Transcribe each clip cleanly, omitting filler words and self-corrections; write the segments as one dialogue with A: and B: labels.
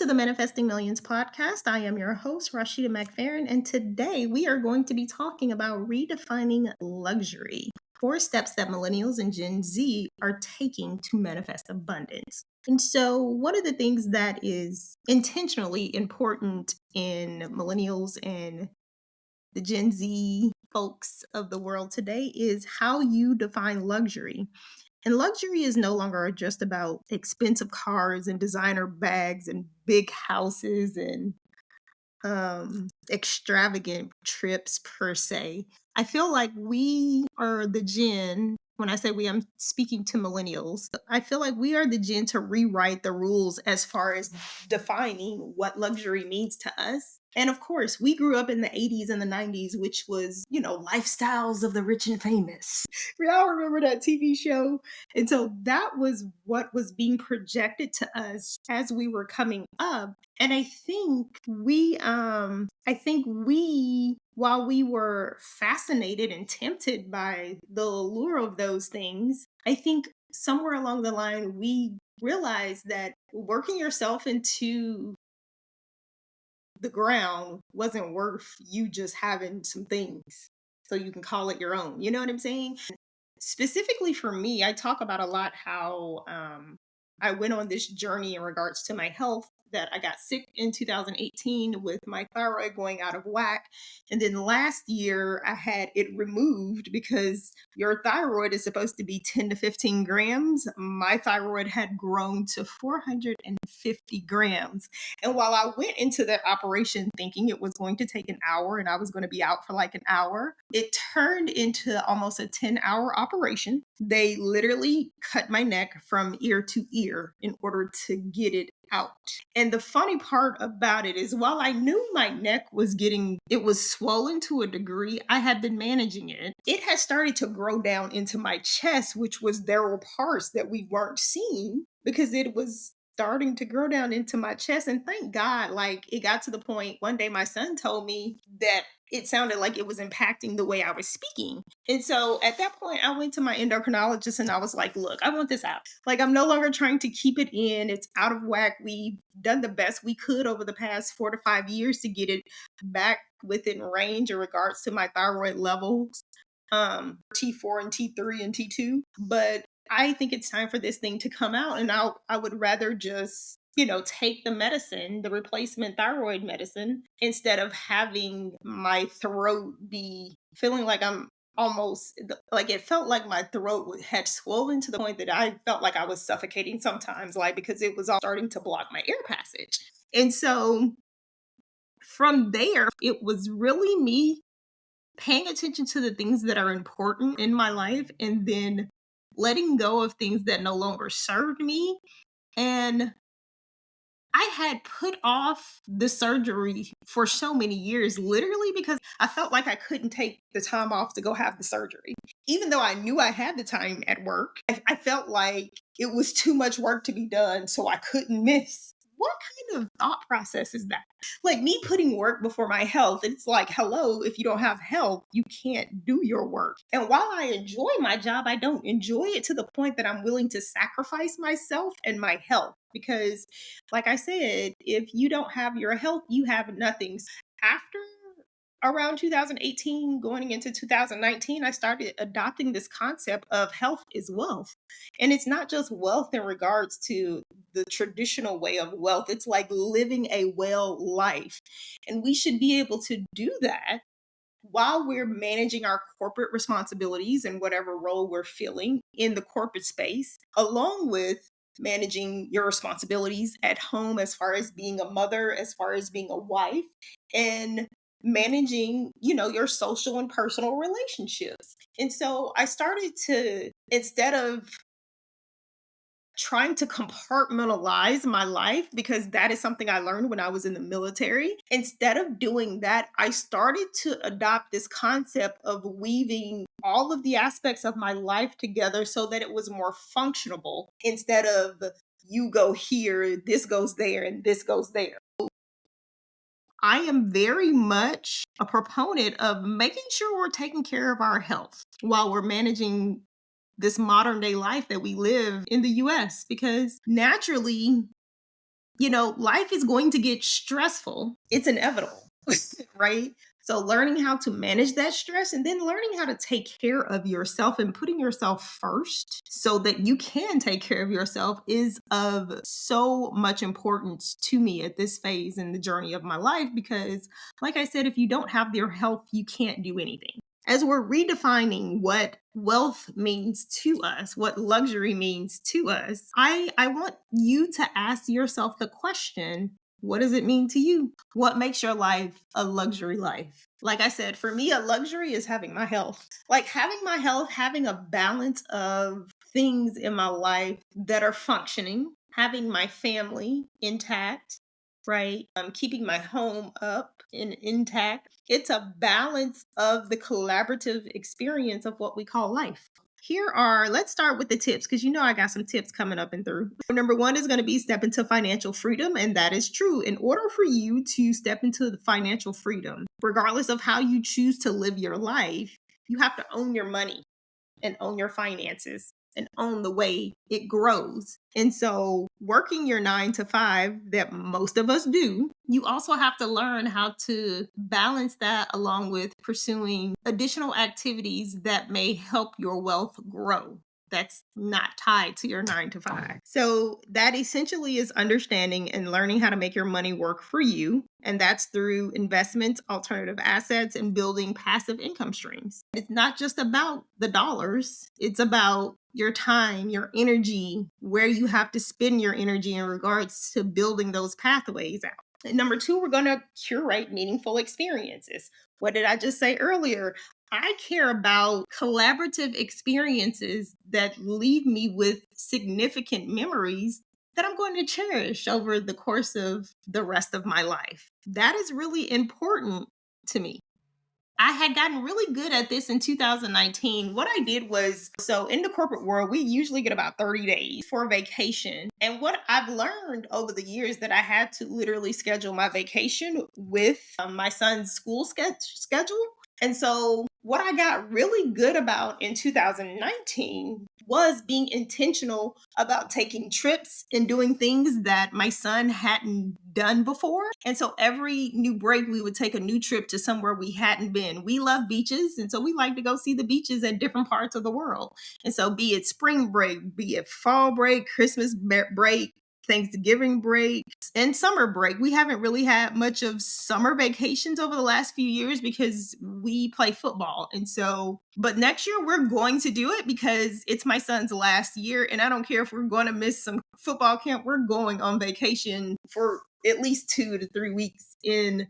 A: to the Manifesting Millions podcast. I am your host, Rashida McFerrin, and today we are going to be talking about redefining luxury. 4 steps that Millennials and Gen Z are taking to manifest abundance. And so, one of the things that is intentionally important in Millennials and the Gen Z folks of the world today is how you define luxury. And luxury is no longer just about expensive cars and designer bags and big houses and extravagant trips per se. I feel like we are the gen. When I say we, I'm speaking to millennials. I feel like we are the gen to rewrite the rules as far as defining what luxury means to us. And of course, we grew up in the 80s and the 90s, which was, lifestyles of the rich and famous. We all remember that TV show. And so that was what was being projected to us as we were coming up. And I think we, while we were fascinated and tempted by the allure of those things, I think somewhere along the line we realized that working yourself into the ground wasn't worth you just having some things so you can call it your own. You know what I'm saying? Specifically for me, I talk about a lot how I went on this journey in regards to my health, that I got sick in 2018 with my thyroid going out of whack. And then last year I had it removed because your thyroid is supposed to be 10 to 15 grams. My thyroid had grown to 450 grams. And while I went into that operation thinking it was going to take an hour and I was going to be out for like an hour, it turned into almost a 10-hour operation. They literally cut my neck from ear to ear in order to get it out. And the funny part about it is while I knew my neck it was swollen to a degree, I had been managing it. It had started to grow down into my chest, which was there were parts that we weren't seeing because it was starting to grow down into my chest. And thank God, like it got to the point one day my son told me that it sounded like it was impacting the way I was speaking. And so at that point, I went to my endocrinologist and I was like, look, I want this out. Like, I'm no longer trying to keep it in. It's out of whack. We've done the best we could over the past 4 to 5 years to get it back within range in regards to my thyroid levels, T4 and T3 and T2. But I think it's time for this thing to come out. And I would rather just take the medicine, the replacement thyroid medicine, instead of having my throat be feeling like I'm almost like it felt like my throat had swollen to the point that I felt like I was suffocating sometimes, like because it was all starting to block my air passage. And so from there, it was really me paying attention to the things that are important in my life and then letting go of things that no longer served me. And I had put off the surgery for so many years, literally because I felt like I couldn't take the time off to go have the surgery. Even though I knew I had the time at work, I felt like it was too much work to be done, so I couldn't miss. What kind of thought process is that? Like me putting work before my health, it's like, hello, if you don't have health, you can't do your work. And while I enjoy my job, I don't enjoy it to the point that I'm willing to sacrifice myself and my health. Because, like I said, if you don't have your health, you have nothing. After around 2018, going into 2019, I started adopting this concept of health is wealth. And it's not just wealth in regards to the traditional way of wealth, it's like living a well life. And we should be able to do that while we're managing our corporate responsibilities and whatever role we're filling in the corporate space, along with managing your responsibilities at home as far as being a mother, as far as being a wife, and managing, your social and personal relationships. And so I started to, instead of trying to compartmentalize my life, because that is something I learned when I was in the military. Instead of doing that, I started to adopt this concept of weaving all of the aspects of my life together so that it was more functional instead of you go here, this goes there, and this goes there. I am very much a proponent of making sure we're taking care of our health while we're managing this modern day life that we live in the US, because naturally life is going to get stressful. It's inevitable, right? So learning how to manage that stress and then learning how to take care of yourself and putting yourself first so that you can take care of yourself is of so much importance to me at this phase in the journey of my life because, like I said, if you don't have your health, you can't do anything. As we're redefining what wealth means to us, what luxury means to us, I want you to ask yourself the question, what does it mean to you? What makes your life a luxury life? Like I said, for me, a luxury is having my health. Like having my health, having a balance of things in my life that are functioning, having my family intact, right? Keeping my home up and intact. It's a balance of the collaborative experience of what we call life. Let's start with the tips because I got some tips coming up and through. Number one is going to be step into financial freedom. And that is true. In order for you to step into the financial freedom, regardless of how you choose to live your life, you have to own your money and own your finances and own the way it grows. And so working your 9 to 5 that most of us do, you also have to learn how to balance that along with pursuing additional activities that may help your wealth grow. That's not tied to your 9 to 5. So that essentially is understanding and learning how to make your money work for you. And that's through investments, alternative assets, and building passive income streams. It's not just about the dollars. It's about your time, your energy, where you have to spend your energy in regards to building those pathways out. And number two, we're going to curate meaningful experiences. What did I just say earlier? I care about collaborative experiences that leave me with significant memories that I'm going to cherish over the course of the rest of my life. That is really important to me. I had gotten really good at this in 2019. What I did was, so in the corporate world, we usually get about 30 days for vacation. And what I've learned over the years that I had to literally schedule my vacation with my son's school schedule. And so what I got really good about in 2019 was being intentional about taking trips and doing things that my son hadn't done before. And so every new break, we would take a new trip to somewhere we hadn't been. We love beaches. And so we like to go see the beaches at different parts of the world. And so be it spring break, be it fall break, Christmas break, Thanksgiving break, and summer break. We haven't really had much of summer vacations over the last few years because we play football. And so, but next year we're going to do it because it's my son's last year. And I don't care if we're going to miss some football camp. We're going on vacation for at least 2 to 3 weeks in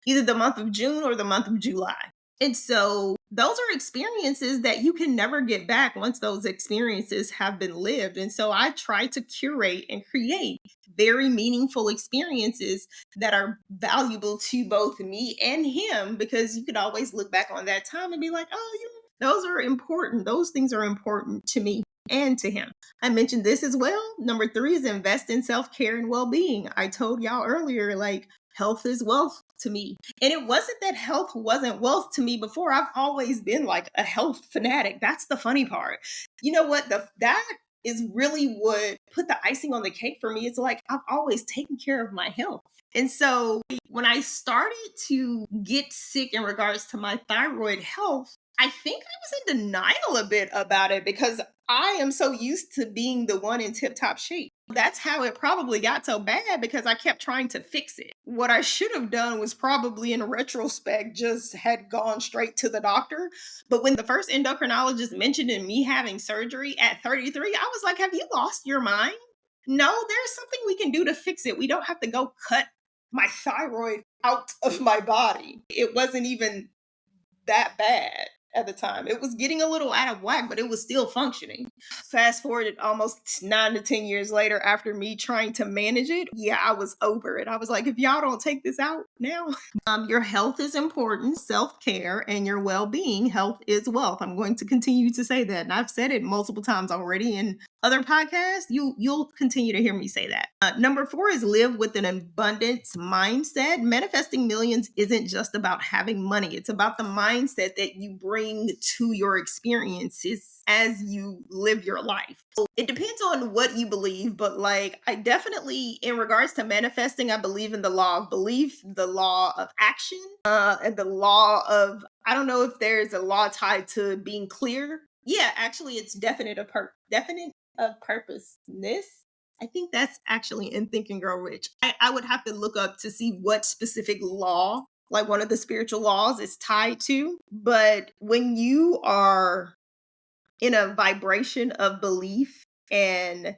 A: either the month of June or the month of July. And so those are experiences that you can never get back once those experiences have been lived. And so I try to curate and create very meaningful experiences that are valuable to both me and him, because you could always look back on that time and be like, oh, those are important. Those things are important to me and to him. I mentioned this as well. Number 3 is invest in self-care and well-being. I told y'all earlier, like, health is wealth to me. And it wasn't that health wasn't wealth to me before. I've always been like a health fanatic. That's the funny part. You know what? That is really what put the icing on the cake for me. It's like I've always taken care of my health. And so when I started to get sick in regards to my thyroid health, I think I was in denial a bit about it because I am so used to being the one in tip-top shape. That's how it probably got so bad, because I kept trying to fix it. What I should have done was probably, in retrospect, just had gone straight to the doctor. But when the first endocrinologist mentioned in me having surgery at 33, I was like, have you lost your mind? No, there's something we can do to fix it. We don't have to go cut my thyroid out of my body. It wasn't even that bad at the time. It was getting a little out of whack, but it was still functioning. Fast forward almost 9 to 10 years later, after me trying to manage it, I was over it. I was like, if y'all don't take this out now. Your health is important, self-care, and your well-being. Health is wealth. I'm going to continue to say that. And I've said it multiple times already in other podcasts. You'll continue to hear me say that. Number 4 is live with an abundance mindset. Manifesting millions isn't just about having money. It's about the mindset that you bring bring to your experiences as you live your life. So it depends on what you believe, but like I definitely, in regards to manifesting, I believe in the law of belief, the law of action, and the law of, I don't know if there's a law tied to being clear. Yeah, actually, it's definite of purposeness. I think that's actually in Think and Grow Rich. I would have to look up to see what specific law, like one of the spiritual laws, is tied to. But when you are in a vibration of belief and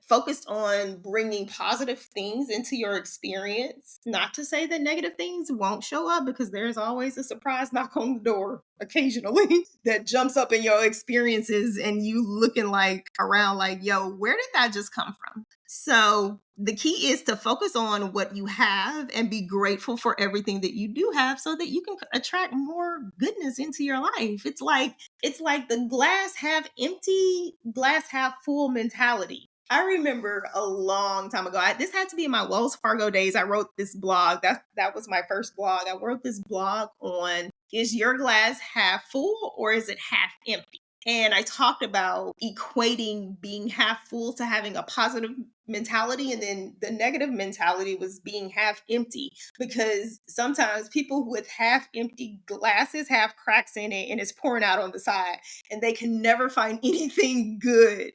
A: focused on bringing positive things into your experience. Not to say that negative things won't show up, because there's always a surprise knock on the door occasionally that jumps up in your experiences and you looking like around like, yo, where did that just come from? So the key is to focus on what you have and be grateful for everything that you do have so that you can attract more goodness into your life. It's like the glass half empty, glass half full mentality. I remember a long time ago, this had to be in my Wells Fargo days. I wrote this blog. That was my first blog. I wrote this blog on, is your glass half full or is it half empty? And I talked about equating being half full to having a positive mentality, and then the negative mentality was being half empty, because sometimes people with half empty glasses have cracks in it and it's pouring out on the side, and they can never find anything good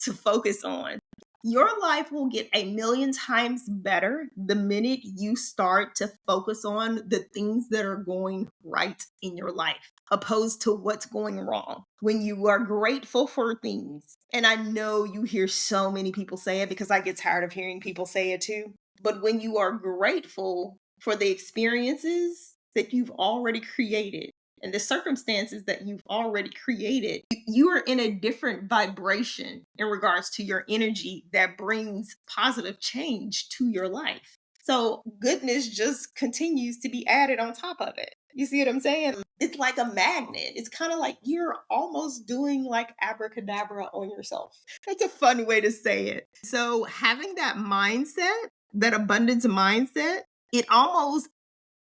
A: to focus on. Your life will get a million times better the minute you start to focus on the things that are going right in your life, opposed to what's going wrong. When you are grateful for things, and I know you hear so many people say it because I get tired of hearing people say it too, but when you are grateful for the experiences that you've already created and the circumstances that you've already created, you are in a different vibration in regards to your energy that brings positive change to your life. So goodness just continues to be added on top of it. You see what I'm saying? It's like a magnet. It's kind of like you're almost doing like abracadabra on yourself. That's a fun way to say it. So having that mindset, that abundance mindset, it almost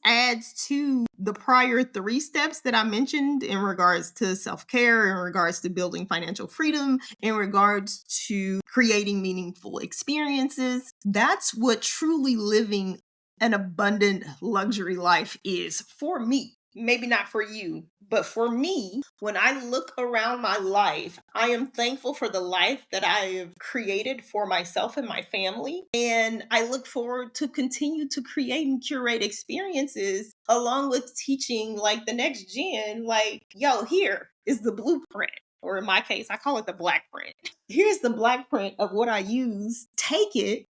A: adds to the prior 3 steps that I mentioned in regards to self-care, in regards to building financial freedom, in regards to creating meaningful experiences. That's what truly living an abundant luxury life is for me. Maybe not for you, but for me, when I look around my life, I am thankful for the life that I have created for myself and my family. And I look forward to continue to create and curate experiences along with teaching like the next gen, like, yo, here is the blueprint. Or in my case, I call it the black print. Here's the black print of what I use. Take it.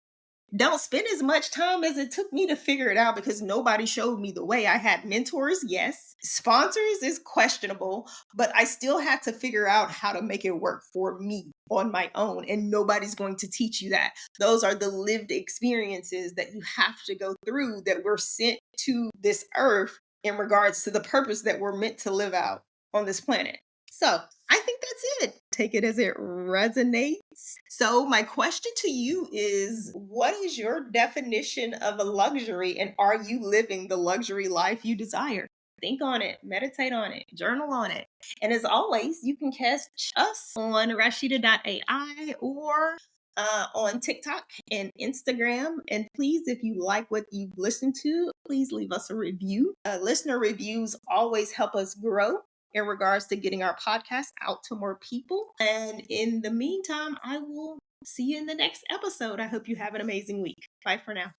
A: Don't spend as much time as it took me to figure it out, because nobody showed me the way. I had mentors, yes. Sponsors is questionable, but I still had to figure out how to make it work for me on my own. And nobody's going to teach you that. Those are the lived experiences that you have to go through, that we're sent to this earth in regards to the purpose that we're meant to live out on this planet. So I think that's it. Take it as it resonates. So my question to you is, what is your definition of a luxury, and are you living the luxury life you desire? Think on it, meditate on it, journal on it. And as always, you can catch us on Rashida.ai or on TikTok and Instagram. And please, if you like what you've listened to, please leave us a review. Listener reviews always help us grow in regards to getting our podcast out to more people. And in the meantime, I will see you in the next episode. I hope you have an amazing week. Bye for now.